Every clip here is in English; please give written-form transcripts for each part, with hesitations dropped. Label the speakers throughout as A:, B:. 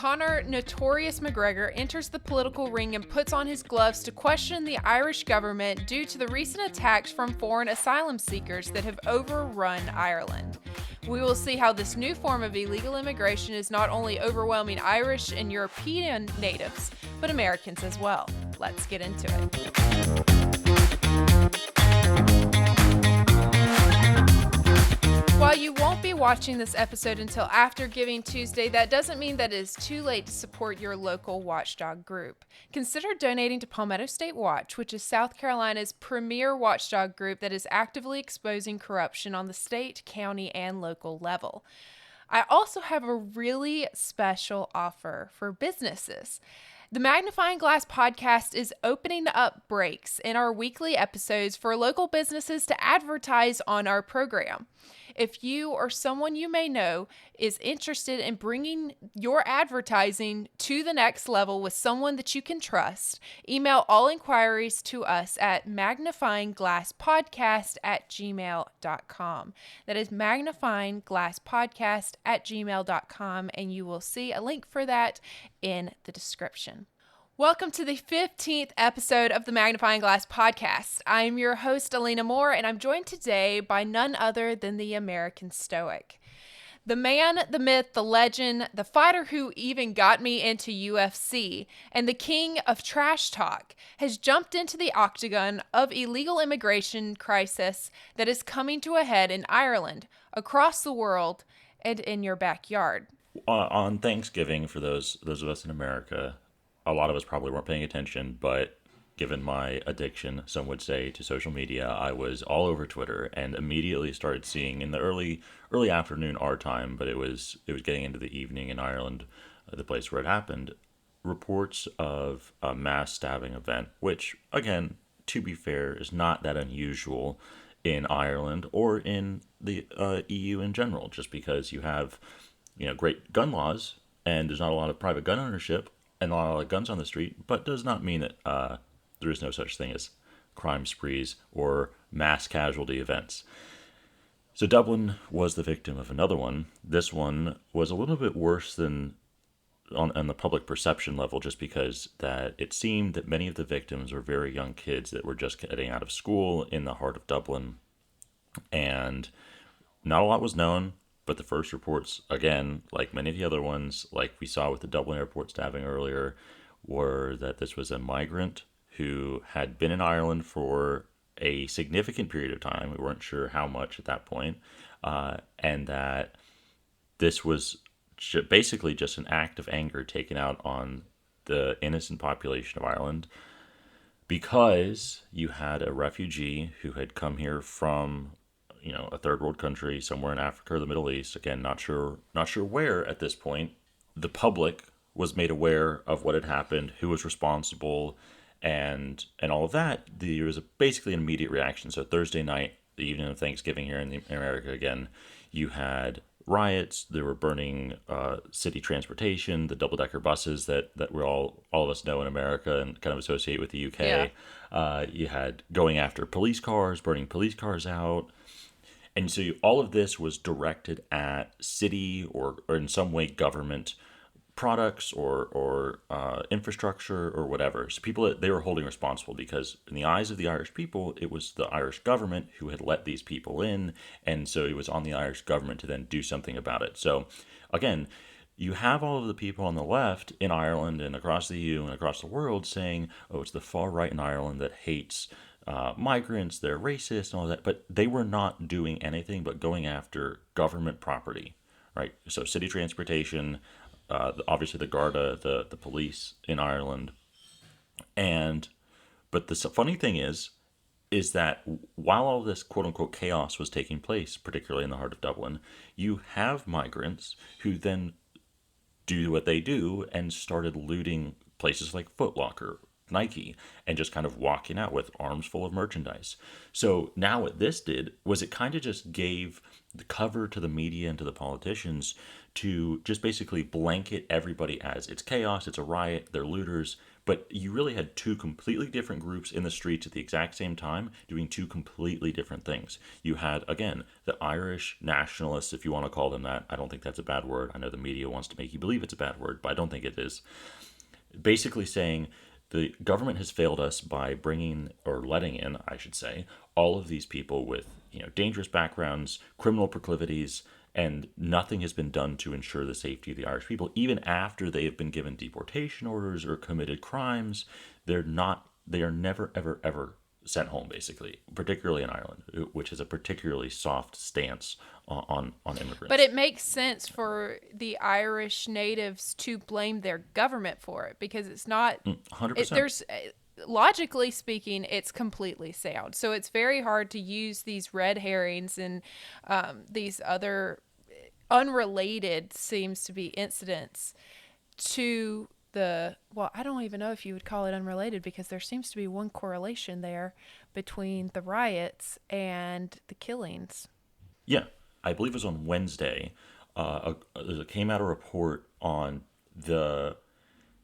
A: Conor "Notorious McGregor" enters the political ring and puts on his gloves to question the Irish government due to the recent attacks from foreign asylum seekers that have overrun Ireland. We will see how this new form of illegal immigration is not only overwhelming Irish and European natives, but Americans as well. Let's get into it. While you won't be watching this episode until after Giving Tuesday, that doesn't mean that it is too late to support your local watchdog group. Consider donating to Palmetto State Watch, which is South Carolina's premier watchdog group that is actively exposing corruption on the state, county, and local level. I also have a really special offer for businesses. The Magnifying Glass podcast is opening up breaks in our weekly episodes for local businesses to advertise on our program. If you or someone you may know is interested in bringing your advertising to the next level with someone that you can trust, email all inquiries to us at magnifyingglasspodcast@gmail.com. That is magnifyingglasspodcast@gmail.com, and you will see a link for that in the description. Welcome to the 15th episode of the Magnifying Glass podcast. I'm your host, Alina Moore, and I'm joined today by none other than the American Stoic. The man, the myth, the legend, the fighter who even got me into UFC, and the king of trash talk has jumped into the octagon of illegal immigration crisis that is coming to a head in Ireland, across the world, and in your backyard.
B: On Thanksgiving, for those of us in America, a lot of us probably weren't paying attention, but given my addiction, some would say, to social media, I was all over Twitter and immediately started seeing in the early afternoon our time, but it was getting into the evening in Ireland, the place where it happened, reports of a mass stabbing event, which, again, to be fair, is not that unusual in Ireland or in the EU in general, just because you have, great gun laws and there's not a lot of private gun ownership and a lot of guns on the street, but does not mean that there is no such thing as crime sprees or mass casualty events. So Dublin was the victim of another one. This one was a little bit worse than on the public perception level, just because that it seemed that many of the victims were very young kids that were just getting out of school in the heart of Dublin, and not a lot was known. But the first reports, again, like many of the other ones, like we saw with the Dublin airport stabbing earlier, were that this was a migrant who had been in Ireland for a significant period of time. We weren't sure how much at that point, and that this was basically just an act of anger taken out on the innocent population of Ireland, because you had a refugee who had come here from a third world country somewhere in Africa or the Middle East. Again, not sure where at this point. The public was made aware of what had happened, who was responsible, and all of that. There was basically an immediate reaction. So Thursday night, the evening of Thanksgiving here in America again, you had riots. They were burning city transportation, the double-decker buses that we all of us know in America and kind of associate with the UK. Yeah. You had going after police cars, burning police cars out. And so all of this was directed at city or in some way government products or infrastructure or whatever. So people, they were holding responsible, because in the eyes of the Irish people, it was the Irish government who had let these people in. And so it was on the Irish government to then do something about it. So again, you have all of the people on the left in Ireland and across the EU and across the world saying, oh, it's the far right in Ireland that hates migrants, they're racist and all that, but they were not doing anything but going after government property, right? So city transportation, obviously the Garda, the police in Ireland, but the funny thing is that while all this quote unquote chaos was taking place, particularly in the heart of Dublin, you have migrants who then do what they do and started looting places like Foot Locker, Nike and just kind of walking out with arms full of merchandise. So now what this did was it kind of just gave the cover to the media and to the politicians to just basically blanket everybody as it's chaos, it's a riot, they're looters. But you really had two completely different groups in the streets at the exact same time doing two completely different things. You had, again, the Irish nationalists, if you want to call them that. I don't think that's a bad word. I know the media wants to make you believe it's a bad word, but I don't think it is. Basically saying the government has failed us by bringing or letting in, I should say, all of these people with dangerous backgrounds, criminal proclivities, and nothing has been done to ensure the safety of the Irish people. Even after they have been given deportation orders or committed crimes, they're not. They are never, ever, ever sent home. Basically, particularly in Ireland, which is a particularly soft stance on immigrants.
A: But it makes sense for the Irish natives to blame their government for it because it's not.
B: 100%.
A: There's logically speaking, it's completely sound. So it's very hard to use these red herrings and these other unrelated seems to be incidents to the I don't even know if you would call it unrelated because there seems to be one correlation there between the riots and the killings.
B: Yeah, I believe it was on Wednesday. There came out a report on the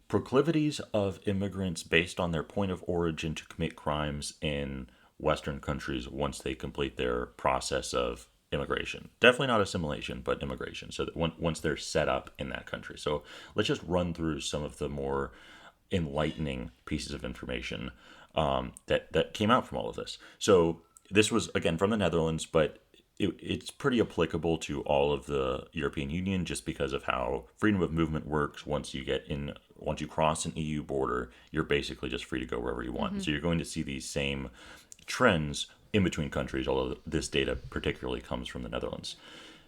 B: proclivities of immigrants based on their point of origin to commit crimes in Western countries once they complete their process of immigration. Definitely not assimilation, but immigration. So that once they're set up in that country. So let's just run through some of the more enlightening pieces of information that came out from all of this. So this was again from the Netherlands, but it's pretty applicable to all of the European Union just because of how freedom of movement works. Once you cross an EU border, you're basically just free to go wherever you want. Mm-hmm. So you're going to see these same trends in between countries, although this data particularly comes from the Netherlands.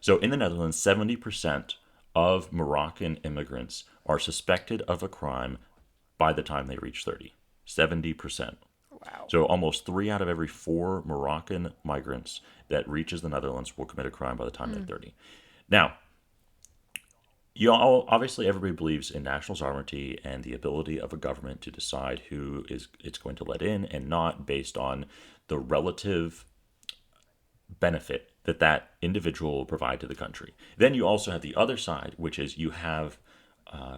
B: So in the Netherlands, 70% of Moroccan immigrants are suspected of a crime by the time they reach 30. 70%.
A: Wow.
B: So almost 3 out of every 4 Moroccan migrants that reaches the Netherlands will commit a crime by the time they're 30. Now, obviously everybody believes in national sovereignty and the ability of a government to decide who it's going to let in and not based on the relative benefit that individual will provide to the country. Then you also have the other side, which is you have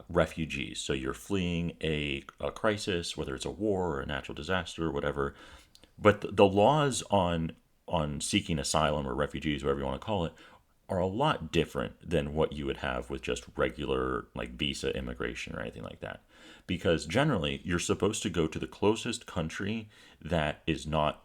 B: refugees. So you're fleeing a crisis, whether it's a war or a natural disaster or whatever. But the laws on seeking asylum or refugees, whatever you want to call it, are a lot different than what you would have with just regular like visa immigration or anything like that. Because generally, you're supposed to go to the closest country that is not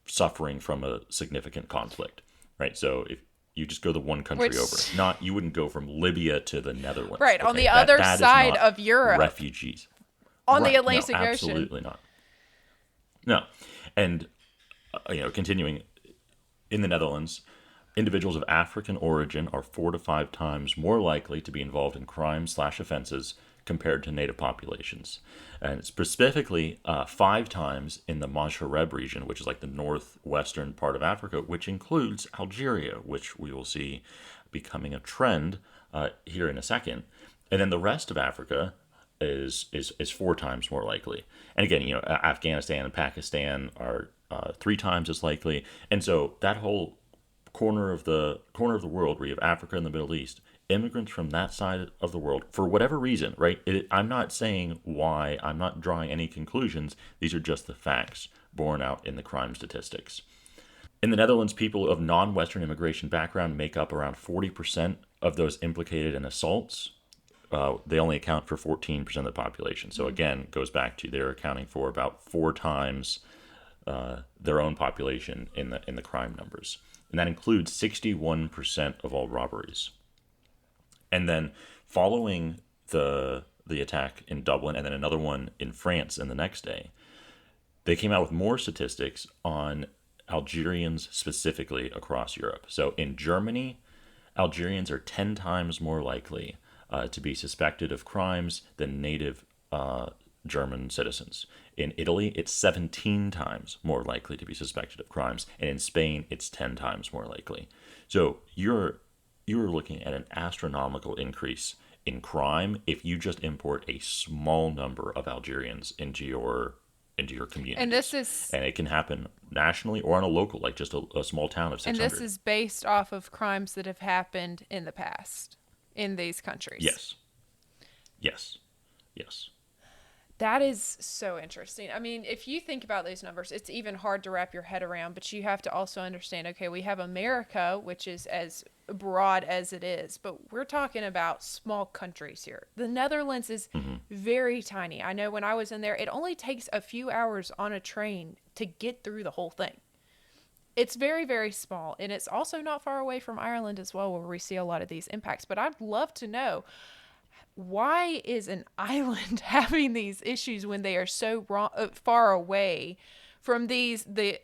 B: suffering from a significant conflict, right? So if you just go the one country over, you wouldn't go from Libya to the Netherlands,
A: right? Okay? On the other side of Europe,
B: refugees
A: on the Atlantic Ocean,
B: absolutely not. No, and continuing in the Netherlands, individuals of African origin are 4 to 5 times more likely to be involved in crimes/offenses compared to native populations. And specifically 5 times in the Maghreb region, which is like the northwestern part of Africa, which includes Algeria, which we will see becoming a trend here in a second. And then the rest of Africa is 4 times more likely. And again, Afghanistan and Pakistan are 3 times as likely. And so that whole corner of the world where you have Africa and the Middle East, immigrants from that side of the world, for whatever reason, right? I'm not saying why, I'm not drawing any conclusions. These are just the facts borne out in the crime statistics. In the Netherlands, people of non-Western immigration background make up around 40% of those implicated in assaults. They only account for 14% of the population. So again, goes back to they're accounting for about 4 times their own population in the crime numbers. And that includes 61% of all robberies. And then following the attack in Dublin and then another one in France in the next day, they came out with more statistics on Algerians specifically across Europe. So in Germany, Algerians are 10 times more likely to be suspected of crimes than native German citizens. In Italy, it's 17 times more likely to be suspected of crimes, and in Spain, it's 10 times more likely. So you're looking at an astronomical increase in crime if you just import a small number of Algerians into your
A: And this
B: communities.
A: is
B: And it can happen nationally or on a local, like just a small town of
A: and this
B: 600.
A: is based off of crimes that have happened in the past in these countries.
B: Yes. Yes. Yes.
A: That is so interesting. I mean, if you think about those numbers, it's even hard to wrap your head around, but you have to also understand, okay, we have America, which is as broad as it is, but we're talking about small countries here. The Netherlands is very tiny. I know when I was in there, it only takes a few hours on a train to get through the whole thing. It's very, very small, and it's also not far away from Ireland as well, where we see a lot of these impacts. But I'd love to know, why is an island having these issues when they are so far away from the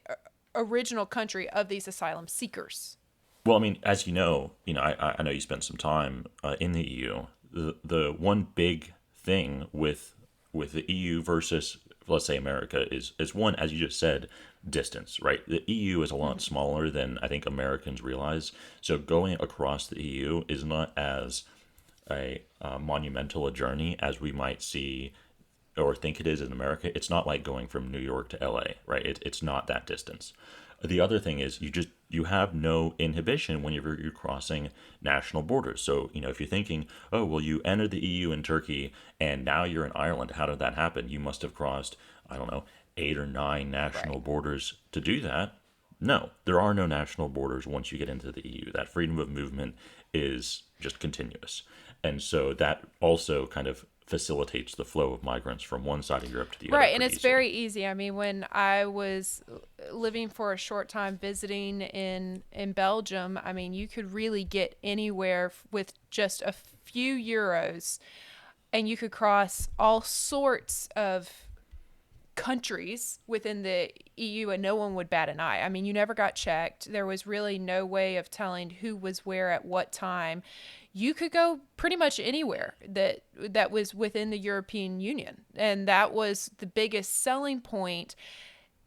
A: original country of these asylum seekers?
B: Well, I mean, as I know you spent some time in the EU. The one big thing with the EU versus, let's say, America is one, as you just said, distance, right? The EU is a lot smaller than I think Americans realize. So going across the EU is not as monumental a journey as we might see or think it is in America. It's not like going from New York to LA, right? It's not that distance. The other thing is you have no inhibition whenever you're crossing national borders. So, if you're thinking, oh, well, you entered the EU in Turkey and now you're in Ireland, how did that happen? You must have crossed, I don't know, 8 or 9 national
A: Right.
B: borders to do that. No, there are no national borders once you get into the EU. That freedom of movement is just continuous. And so that also kind of facilitates the flow of migrants from one side of Europe to the other
A: Right, and
B: pretty
A: it's
B: easily.
A: very easy. I mean, when I was living for a short time visiting in Belgium, I mean, you could really get anywhere with just a few euros, and you could cross all sorts of countries within the EU, and no one would bat an eye. I mean, you never got checked. There was really no way of telling who was where at what time. You could go pretty much anywhere that was within the European Union, and that was the biggest selling point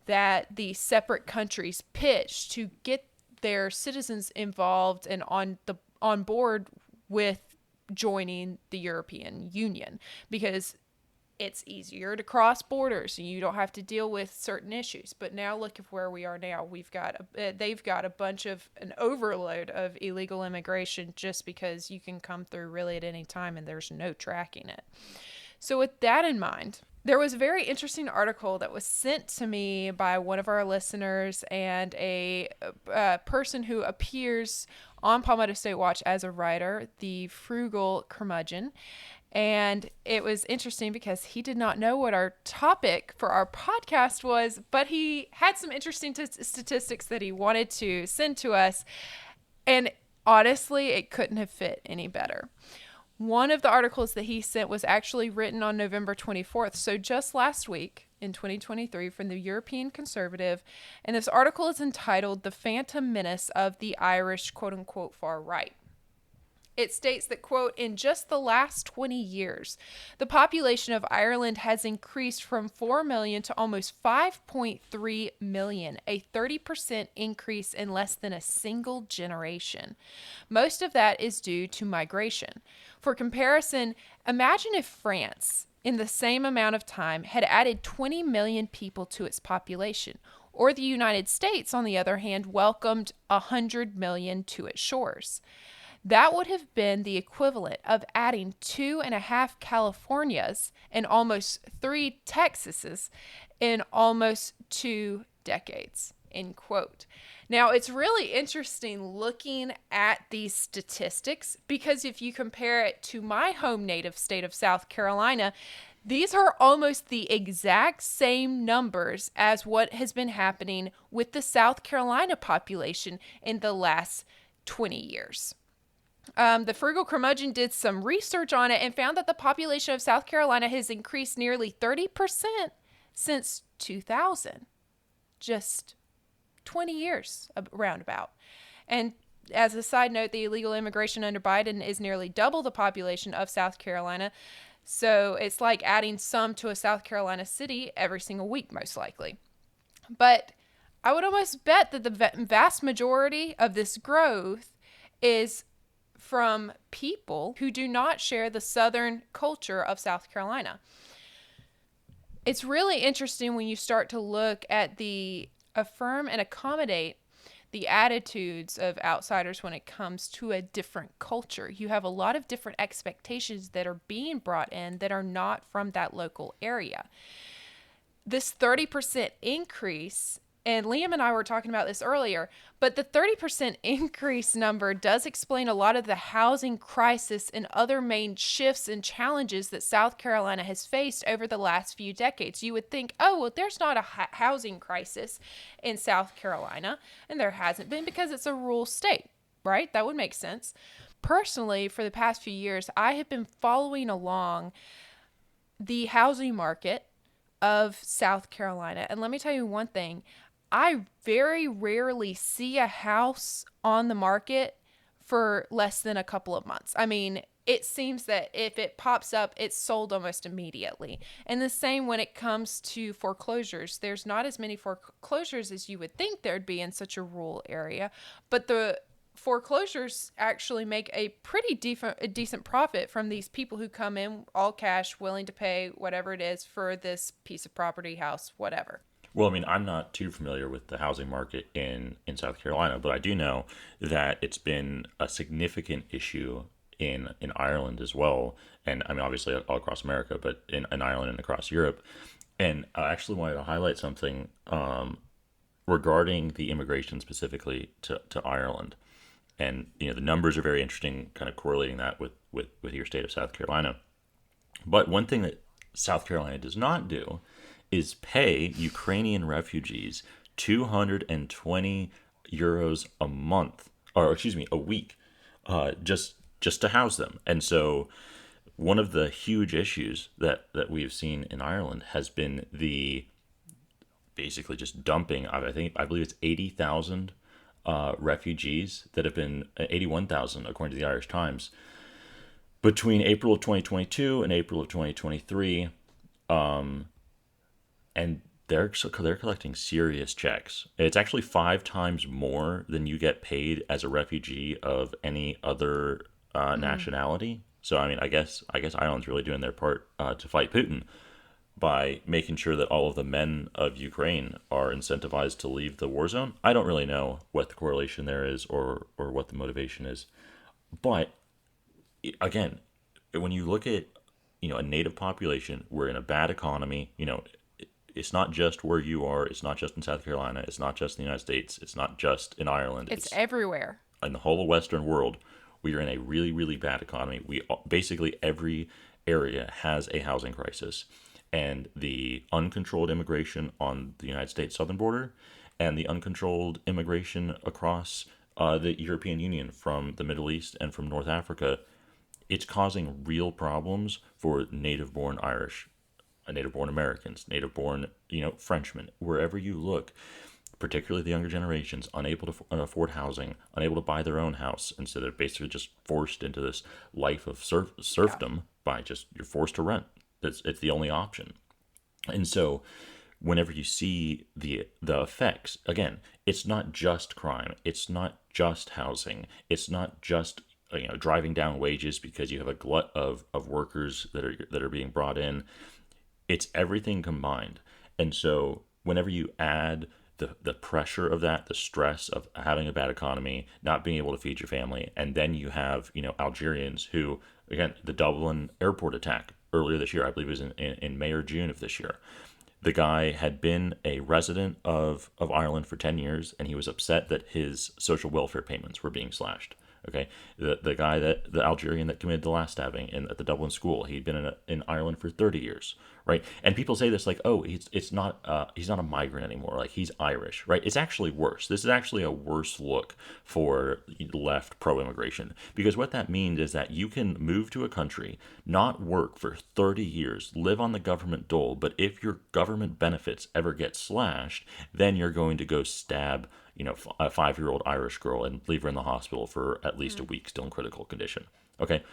A: that the separate countries pitched to get their citizens involved and on board with joining the European Union, because it's easier to cross borders and you don't have to deal with certain issues. But now look at where we are now. They've got a bunch of an overload of illegal immigration just because you can come through really at any time and there's no tracking it. So with that in mind, there was a very interesting article that was sent to me by one of our listeners and a person who appears on Palmetto State Watch as a writer, the Frugal Curmudgeon. And it was interesting because he did not know what our topic for our podcast was, but he had some interesting statistics that he wanted to send to us. And honestly, it couldn't have fit any better. One of the articles that he sent was actually written on November 24th, so just last week in 2023, from the European Conservative. And this article is entitled "The Phantom Menace of the Irish quote-unquote far right." It states that, quote, "in just the last 20 years, the population of Ireland has increased from 4 million to almost 5.3 million, a 30% increase in less than a single generation. Most of that is due to migration. For comparison, imagine if France, in the same amount of time, had added 20 million people to its population, or the United States, on the other hand, welcomed 100 million to its shores. That would have been the equivalent of adding 2.5 Californias and almost 3 Texases in almost 2 decades," end quote. Now, it's really interesting looking at these statistics, because if you compare it to my home native state of South Carolina, these are almost the exact same numbers as what has been happening with the South Carolina population in the last 20 years. The Frugal Curmudgeon did some research on it and found that the population of South Carolina has increased nearly 30% since 2000. Just 20 years roundabout. And as a side note, the illegal immigration under Biden is nearly double the population of South Carolina. So it's like adding some to a South Carolina city every single week, most likely. But I would almost bet that the vast majority of this growth is from people who do not share the Southern culture of South Carolina. It's really interesting when you start to look at the affirm and accommodate the attitudes of outsiders when it comes to a different culture. You have a lot of different expectations that are being brought in that are not from that local area. This 30% increase, and Liam and I were talking about this earlier, but the 30% increase number does explain a lot of the housing crisis and other main shifts and challenges that South Carolina has faced over the last few decades. You would think, oh, well, there's not a housing crisis in South Carolina, and there hasn't been because it's a rural state, right? That would make sense. Personally, for the past few years, I have been following along the housing market of South Carolina. And let me tell you one thing, I very rarely see a house on the market for less than a couple of months. I mean, it seems that if it pops up, it's sold almost immediately. And the same when it comes to foreclosures. There's not as many foreclosures as you would think there'd be in such a rural area, but the foreclosures actually make a pretty decent profit from these people who come in all cash, willing to pay whatever it is for this piece of property, house, whatever.
B: Well, I mean, I'm not too familiar with the housing market in South Carolina, but I do know that it's been a significant issue in Ireland as well. And I mean, obviously all across America, but in Ireland and across Europe. And I actually wanted to highlight something regarding the immigration specifically to Ireland. And, you know, the numbers are very interesting, kind of correlating that with your state of South Carolina. But one thing that South Carolina does not do is pay Ukrainian refugees 220 euros a month, or excuse me, a week, just to house them. And so one of the huge issues that we've seen in Ireland has been the basically just dumping. I believe it's 80,000 refugees that have been 81,000 according to the Irish Times between April of 2022 and April of 2023, and they're collecting serious checks. It's actually 5 times more than you get paid as a refugee of any other nationality. So I mean, I guess Ireland's really doing their part to fight Putin by making sure that all of the men of Ukraine are incentivized to leave the war zone. I don't really know what the correlation there is or what the motivation is. But again, when you look at, you know, a native population, we're in a bad economy. You know, it's not just where you are. It's not just in South Carolina. It's not just in the United States. It's not just in Ireland.
A: It's everywhere.
B: In the whole of Western world, we are in a really, really bad economy. Basically every area has a housing crisis. And the uncontrolled immigration on the United States southern border and the uncontrolled immigration across the European Union from the Middle East and from North Africa, it's causing real problems for native-born Irish, native-born Americans, native-born, you know, Frenchmen, wherever you look, particularly the younger generations, unable to afford housing, unable to buy their own house, and so they're basically just forced into this life of serfdom by just, you're forced to rent. It's the only option. And so whenever you see the effects, again, it's not just crime, it's not just housing, it's not just, you know, driving down wages because you have a glut of workers that are being brought in. It's everything combined. And so whenever you add the pressure of that, the stress of having a bad economy, not being able to feed your family, and then you have, you know, Algerians who, again, the Dublin airport attack earlier this year, I believe it was in May or June of this year. The guy had been a resident of Ireland for 10 years, and he was upset that his social welfare payments were being slashed. Okay, the guy the Algerian that committed the last stabbing at the Dublin school, he'd been in Ireland for 30 years, right? And people say this like, oh, he's not a migrant anymore, like he's Irish, right? It's actually worse. This is actually a worse look for left pro-immigration, because what that means is that you can move to a country, not work for 30 years, live on the government dole, but if your government benefits ever get slashed, then you're going to go stab, you know, a 5-year-old Irish girl and leave her in the hospital for at least a week, still in critical condition. Okay,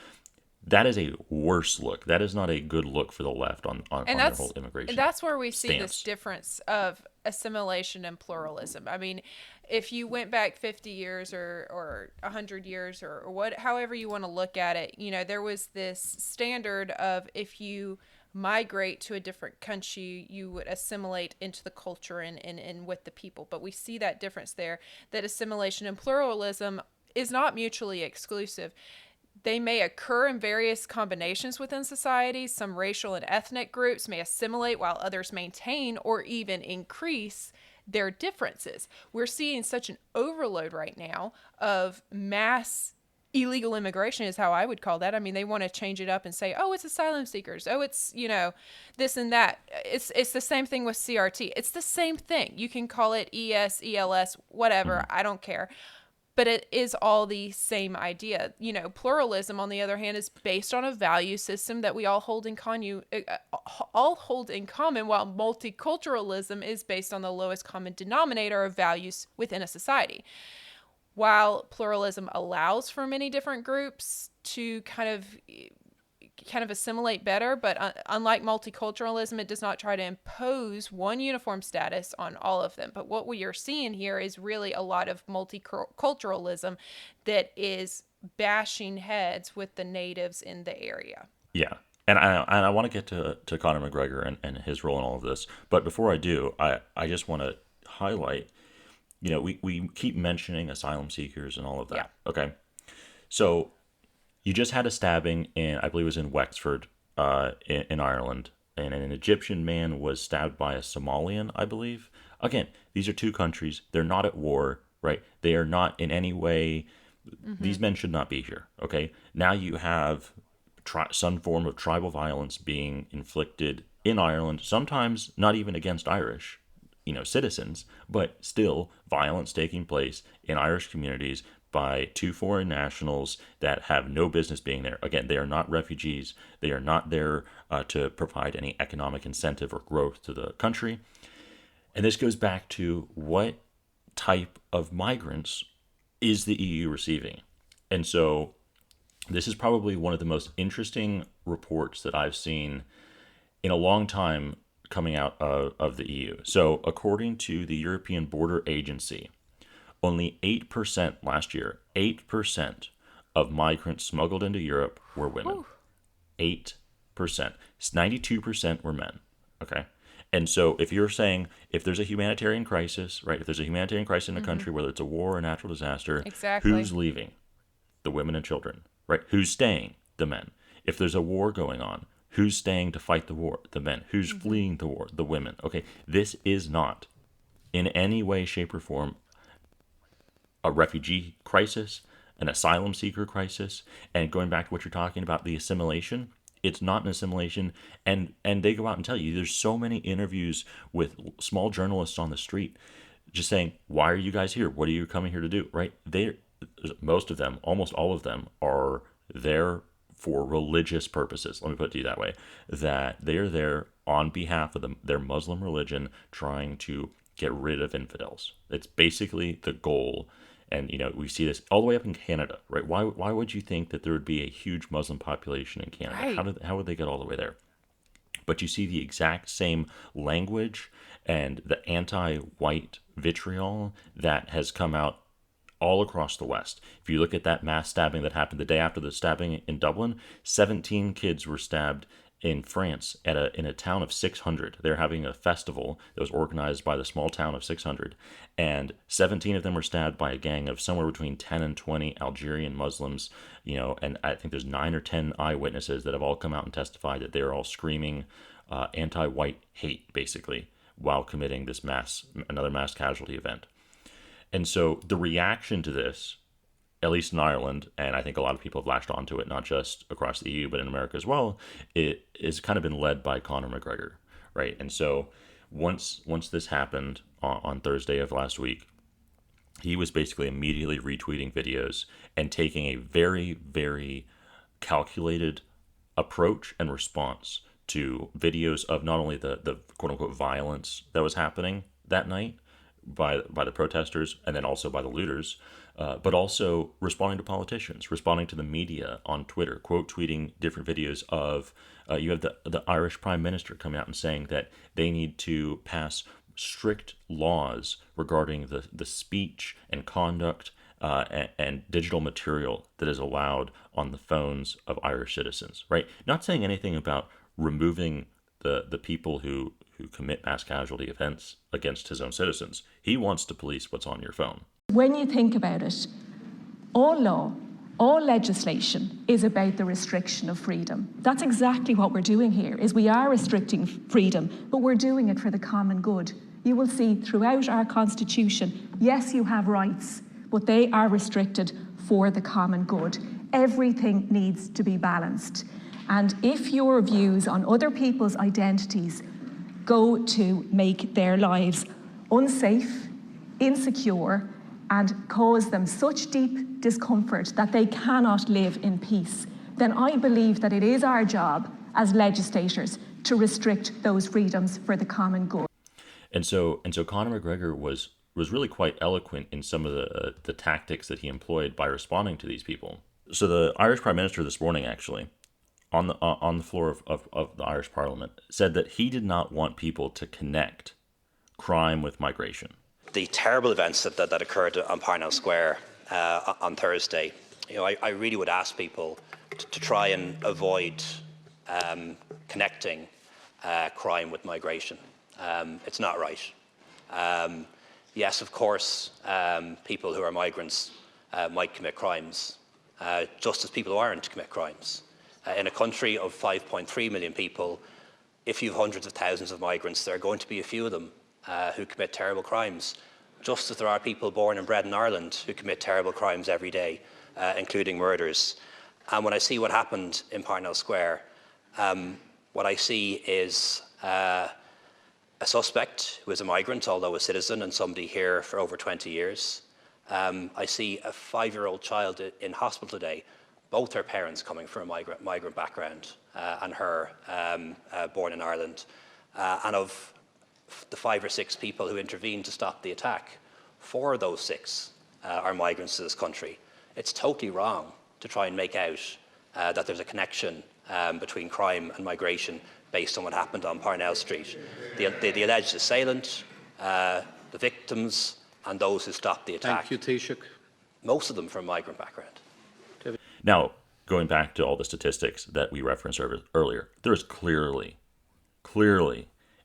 B: that is a worse look. That is not a good look for the left on their whole immigration.
A: And that's where we see
B: stance.
A: this difference of assimilation and pluralism. I mean, if you went back 50 years or 100 years or what, however you want to look at it, there was this standard of if you migrate to a different country, you would assimilate into the culture and with the people. But we see that difference there, that assimilation and pluralism is not mutually exclusive. They may occur in various combinations within societies. Some racial and ethnic groups may assimilate while others maintain or even increase their differences. We're seeing such an overload right now of mass illegal immigration is how I would call that. I mean, they want to change it up and say, "Oh, it's asylum seekers. Oh, it's, this and that." It's the same thing with CRT. It's the same thing. You can call it ES, ELS, whatever. I don't care. But it is all the same idea. Pluralism, on the other hand, is based on a value system that we all hold in common, while multiculturalism is based on the lowest common denominator of values within a society. While pluralism allows for many different groups to kind of assimilate better, but unlike multiculturalism, it does not try to impose one uniform status on all of them. But what we are seeing here is really a lot of multiculturalism that is bashing heads with the natives in the area.
B: Yeah. And I want to get to Conor McGregor and his role in all of this. But before I do, I just want to highlight, we keep mentioning asylum seekers and all of that.
A: Yeah.
B: Okay. So you just had a stabbing in, I believe it was in Wexford, in Ireland. And an Egyptian man was stabbed by a Somalian, I believe. Again, these are two countries. They're not at war, right? They are not in any way, these men should not be here. Okay. Now you have some form of tribal violence being inflicted in Ireland, sometimes not even against Irish, citizens, but still violence taking place in Irish communities by two foreign nationals that have no business being there. Again, they are not refugees. They are not there to provide any economic incentive or growth to the country. And this goes back to what type of migrants is the EU receiving? And so this is probably one of the most interesting reports that I've seen in a long time coming out of the EU. So according to the European Border Agency, only 8% last year, 8% of migrants smuggled into Europe were women.
A: Whew.
B: 8%. 92% were men. Okay. And so if you're saying, if there's a humanitarian crisis, right, if there's a humanitarian crisis in a country, whether it's a war or a natural disaster,
A: Exactly.
B: who's leaving? The women and children, right? Who's staying? The men. If there's a war going on, who's staying to fight the war? The men. Who's fleeing the war? The women. Okay. This is not in any way, shape, or form a refugee crisis, an asylum seeker crisis. And going back to what you're talking about, the assimilation, it's not an assimilation. And they go out and tell you, there's so many interviews with small journalists on the street just saying, why are you guys here? What are you coming here to do? Right? Most of them, almost all of them, are there for religious purposes. Let me put it to you that way, that they're there on behalf of their Muslim religion, trying to get rid of infidels. It's basically the goal. And, we see this all the way up in Canada, right? Why would you think that there would be a huge Muslim population in Canada?
A: Right.
B: How would they get all the way there? But you see the exact same language and the anti-white vitriol that has come out all across the West. If you look at that mass stabbing that happened the day after the stabbing in Dublin, 17 kids were stabbed in France in a town of 600. They're having a festival that was organized by the small town of 600, and 17 of them were stabbed by a gang of somewhere between 10 and 20 Algerian Muslims. And I think there's 9 or 10 eyewitnesses that have all come out and testified that they are all screaming anti-white hate, basically, while committing another mass casualty event. And so the reaction to this, at least in Ireland, and I think a lot of people have latched onto it, not just across the EU, but in America as well, it has kind of been led by Conor McGregor, right? And so once this happened on Thursday of last week, he was basically immediately retweeting videos and taking a very, very calculated approach and response to videos of not only the quote-unquote violence that was happening that night by the protesters and then also by the looters, but also responding to politicians, responding to the media on Twitter, quote tweeting different videos of, you have the Irish Prime Minister coming out and saying that they need to pass strict laws regarding the speech and conduct and digital material that is allowed on the phones of Irish citizens, right? Not saying anything about removing the people who commit mass casualty events against his own citizens. He wants to police what's on your phone.
C: When you think about it, all law, all legislation is about the restriction of freedom. That's exactly what we're doing here, is we are restricting freedom, but we're doing it for the common good. You will see throughout our constitution, yes, you have rights, but they are restricted for the common good. Everything needs to be balanced. And if your views on other people's identities go to make their lives unsafe, insecure, and cause them such deep discomfort that they cannot live in peace, then I believe that it is our job as legislators to restrict those freedoms for the common good.
B: And so Conor McGregor was really quite eloquent in some of the tactics that he employed by responding to these people. So the Irish Prime Minister this morning, actually, on the floor of the Irish Parliament, said that he did not want people to connect crime with migration.
D: The terrible events that occurred on Parnell Square on Thursday, I really would ask people to try and avoid connecting crime with migration. It's not right. Yes, of course, people who are migrants might commit crimes, just as people who aren't commit crimes. In a country of 5.3 million people, if you have hundreds of thousands of migrants, there are going to be a few of them who commit terrible crimes, just as there are people born and bred in Ireland who commit terrible crimes every day, including murders. And when I see what happened in Parnell Square, what I see is a suspect who is a migrant, although a citizen and somebody here for over 20 years. I see a 5-year-old child in hospital today, both her parents coming from a migrant background and her born in Ireland. And of the 5 or 6 people who intervened to stop the attack, 4 of those 6 are migrants to this country. It's totally wrong to try and make out that there's a connection between crime and migration based on what happened on Parnell Street. The alleged assailant, the victims, and those who stopped the attack.
E: Thank you, Taoiseach.
D: Most of them from a migrant background.
B: Now, going back to all the statistics that we referenced earlier, there is clearly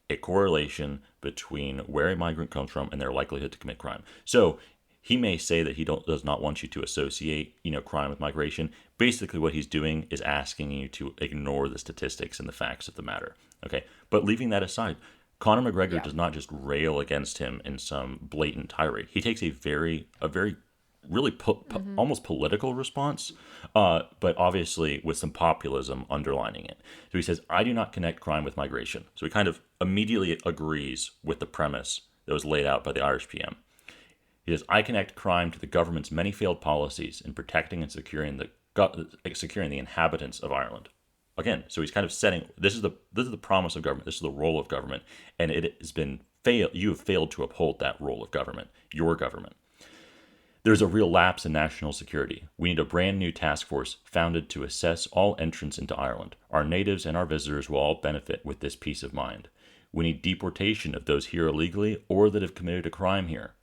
B: a correlation between where a migrant comes from and their likelihood to commit crime. So he may say that he does not want you to associate, crime with migration. Basically, what he's doing is asking you to ignore the statistics and the facts of the matter. Okay, but leaving that aside, Conor McGregor does not just rail against him in some blatant tirade. He takes a very really almost political response, but obviously with some populism underlining it. So he says, I do not connect crime with migration. So he kind of immediately agrees with the premise that was laid out by the Irish PM. He says, I connect crime to the government's many failed policies in protecting and securing the inhabitants of Ireland. Again, so he's kind of setting, this is the promise of government, this is the role of government, and it has been you have failed to uphold that role of government, your government. There's a real lapse in national security. We need a brand new task force founded to assess all entrants into Ireland. Our natives and our visitors will all benefit with this peace of mind. We need deportation of those here illegally or that have committed a crime here.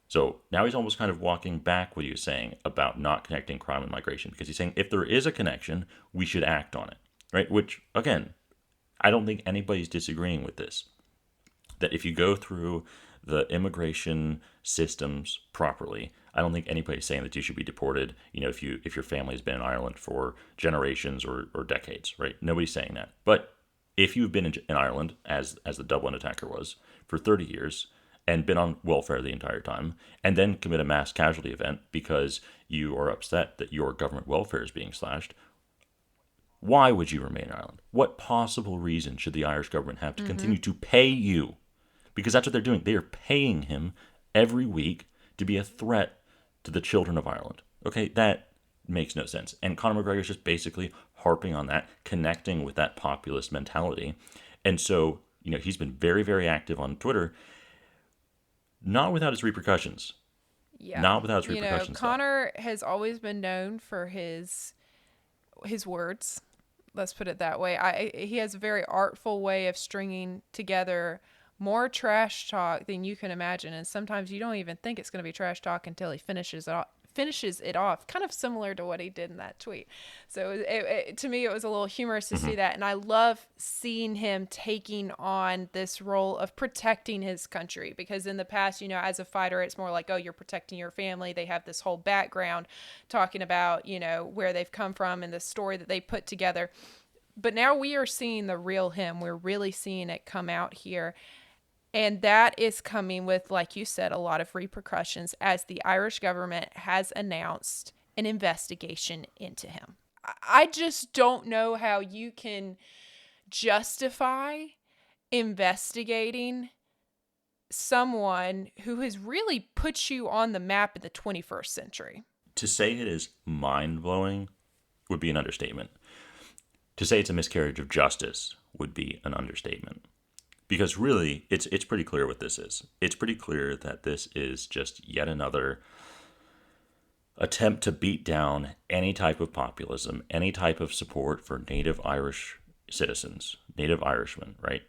B: So now he's almost kind of walking back what he was saying about not connecting crime and migration, because he's saying if there is a connection, we should act on it, right? Which, again, I don't think anybody's disagreeing with this. That if you go through the immigration systems properly, I don't think anybody's saying that you should be deported, if your family has been in Ireland for generations or decades, right? Nobody's saying that. But if you've been in Ireland, as the Dublin attacker was, for 30 years, and been on welfare the entire time, and then commit a mass casualty event because you are upset that your government welfare is being slashed, why would you remain in Ireland? What possible reason should the Irish government have to continue to pay you? Because that's what they're doing. They are paying him every week to be a threat to the children of Ireland. Okay, that makes no sense. And Conor McGregor is just basically harping on that, connecting with that populist mentality. And so, he's been very, very active on Twitter, not without its repercussions.
A: Yeah.
B: Not without its repercussions.
A: Conor has always been known for his words. Let's put it that way. He has a very artful way of stringing together more trash talk than you can imagine. And sometimes you don't even think it's going to be trash talk until he finishes it off, kind of similar to what he did in that tweet. So to me, it was a little humorous to see that. And I love seeing him taking on this role of protecting his country, because in the past, you know, as a fighter, it's more like, oh, you're protecting your family. They have this whole background talking about, you know, where they've come from and the story that they put together. But now we are seeing the real him. We're really seeing it come out here. And that is coming with, like you said, a lot of repercussions, as the Irish government has announced an investigation into him. I just don't know how you can justify investigating someone who has really put you on the map in the 21st century.
B: To say it is mind-blowing would be an understatement. To say it's a miscarriage of justice would be an understatement. Because really, it's pretty clear what this is. It's pretty clear that this is just yet another attempt to beat down any type of populism, any type of support for native Irish citizens, native Irishmen, right?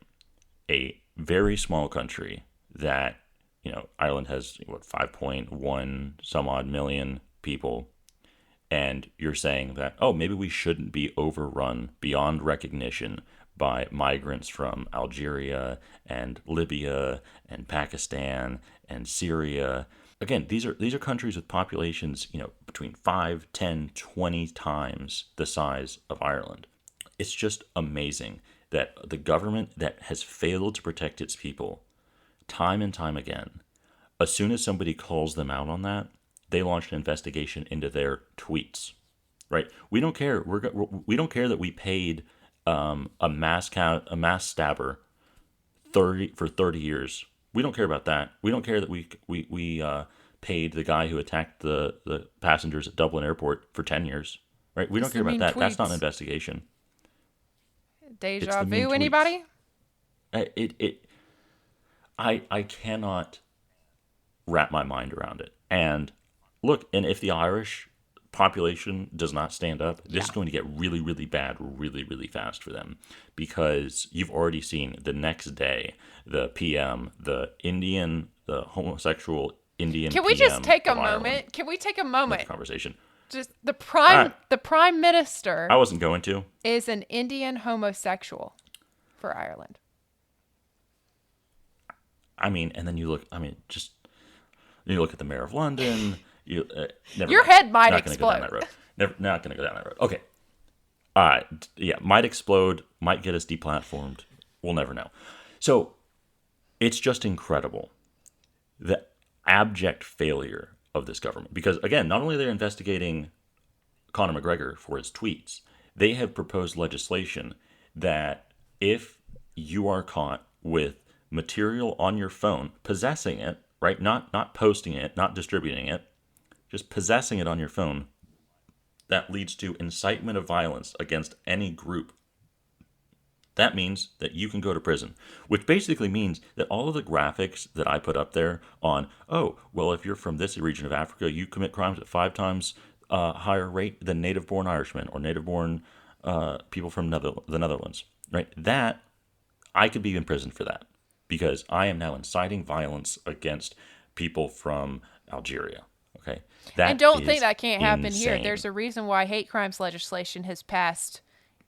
B: A very small country that, you know, Ireland has, 5.1 some odd million people. And you're saying that, oh, maybe we shouldn't be overrun beyond recognition by migrants from Algeria and Libya and Pakistan and Syria. Again, these are countries with populations, you know, between 5, 10, 20 times the size of Ireland. It's just amazing that the government that has failed to protect its people time and time again, as soon as somebody calls them out on that, they launch an investigation into their tweets. Right? We don't care. We don't care that we paid a mass stabber 30 years. We don't care about that. We don't care that we paid the guy who attacked the passengers at Dublin Airport for 10 years. Right? We don't care about that.
A: Tweets.
B: That's not an investigation.
A: Deja vu, anybody?
B: I cannot wrap my mind around it. And look, and if the Irish population does not stand up, this is going to get really, really bad really, really fast for them, because you've already seen the next day the PM, the homosexual Indian.
A: Can we
B: PM
A: just take a
B: of Ireland,
A: moment? Can we take a moment?
B: Conversation.
A: Just the prime minister.
B: I wasn't going to.
A: Is an Indian homosexual for Ireland.
B: I mean, and then you look. I mean, just you look at the mayor of London. Your
A: head might
B: not
A: explode.
B: Go down that road. Not going to go down that road. Okay. Yeah, might explode, might get us deplatformed. We'll never know. So it's just incredible, the abject failure of this government. Because, again, not only are they investigating Conor McGregor for his tweets, they have proposed legislation that if you are caught with material on your phone, possessing it, right? Not posting it, not distributing it, just possessing it on your phone, that leads to incitement of violence against any group. That means that you can go to prison, which basically means that all of the graphics that I put up there on, oh, well, if you're from this region of Africa, you commit crimes at 5 times higher rate than native-born Irishmen or native-born people from the Netherlands, right? That, I could be in prison for that, because I am now inciting violence against people from Algeria. Okay,
A: and don't think that can't happen
B: insane.
A: here. There's a reason why hate crimes legislation has passed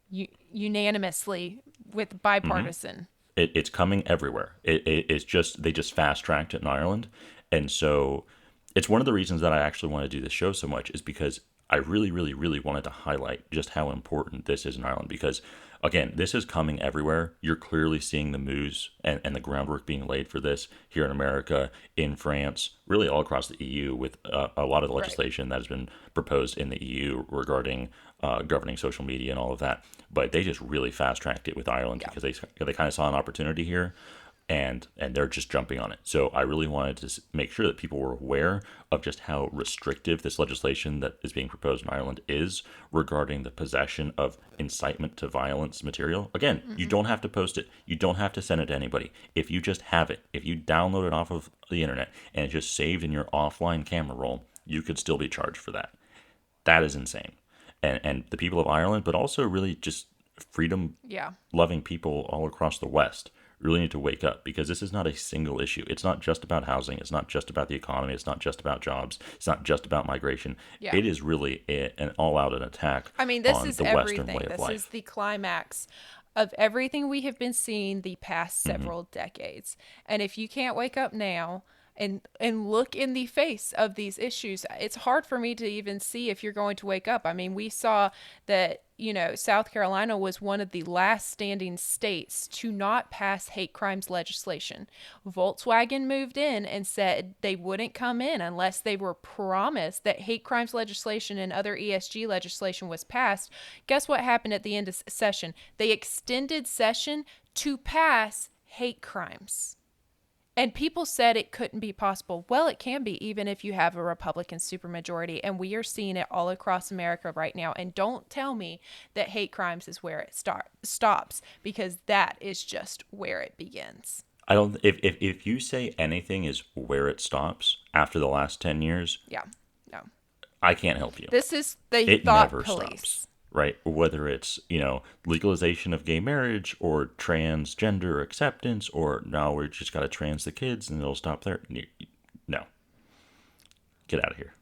A: unanimously with bipartisan.
B: It's coming everywhere. It's just they just fast tracked it in Ireland, and so it's one of the reasons that I actually want to do this show so much, is because I really, really, really wanted to highlight just how important this is in Ireland, because, again, this is coming everywhere. You're clearly seeing the moves and the groundwork being laid for this here in America, in France, really all across the EU, with a lot of the legislation that has been proposed in the EU regarding governing social media and all of that. But they just really fast-tracked it with Ireland because they kind of saw an opportunity here. And they're just jumping on it. So I really wanted to make sure that people were aware of just how restrictive this legislation that is being proposed in Ireland is regarding the possession of incitement to violence material. Again, you don't have to post it. You don't have to send it to anybody. If you just have it, if you download it off of the internet and it's just saved in your offline camera roll, you could still be charged for that. That is insane. And the people of Ireland, but also really just freedom-loving people all across the West, really need to wake up, because this is not a single issue. It's not just about housing. It's not just about the economy. It's not just about jobs. It's not just about migration.
A: Yeah.
B: It is really an all-out attack
A: I mean, this
B: on
A: is
B: the Western
A: everything.
B: way of
A: This
B: life.
A: is the climax of everything we have been seeing the past several decades. And if you can't wake up now and look in the face of these issues, it's hard for me to even see if you're going to wake up. I mean, we saw that, South Carolina was one of the last standing states to not pass hate crimes legislation. Volkswagen moved in and said they wouldn't come in unless they were promised that hate crimes legislation and other ESG legislation was passed. Guess what happened at the end of session? They extended session to pass hate crimes. And people said it couldn't be possible. Well, it can be, even if you have a Republican supermajority. And we are seeing it all across America right now. And don't tell me that hate crimes is where it stops, because that is just where it begins.
B: I don't. If you say anything is where it stops after the last 10 years,
A: Yeah, no.
B: I can't help you.
A: This is the
B: It
A: thought
B: never
A: police.
B: stops. Right? Whether it's, legalization of gay marriage or transgender acceptance, or now we're just got to trans the kids and it'll stop there. No. Get out of here.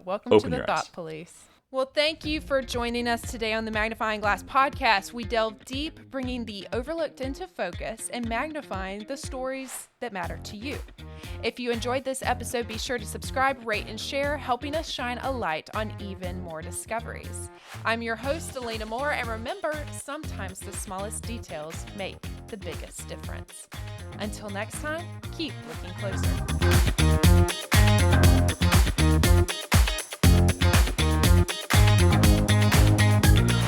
A: Welcome
B: Open
A: to the
B: your
A: thought
B: eyes.
A: police. Well, thank you for joining us today on the Magnifying Glass podcast. We delve deep, bringing the overlooked into focus and magnifying the stories that matter to you. If you enjoyed this episode, be sure to subscribe, rate, and share, helping us shine a light on even more discoveries. I'm your host, Elena Moore, and remember, sometimes the smallest details make the biggest difference. Until next time, keep looking closer.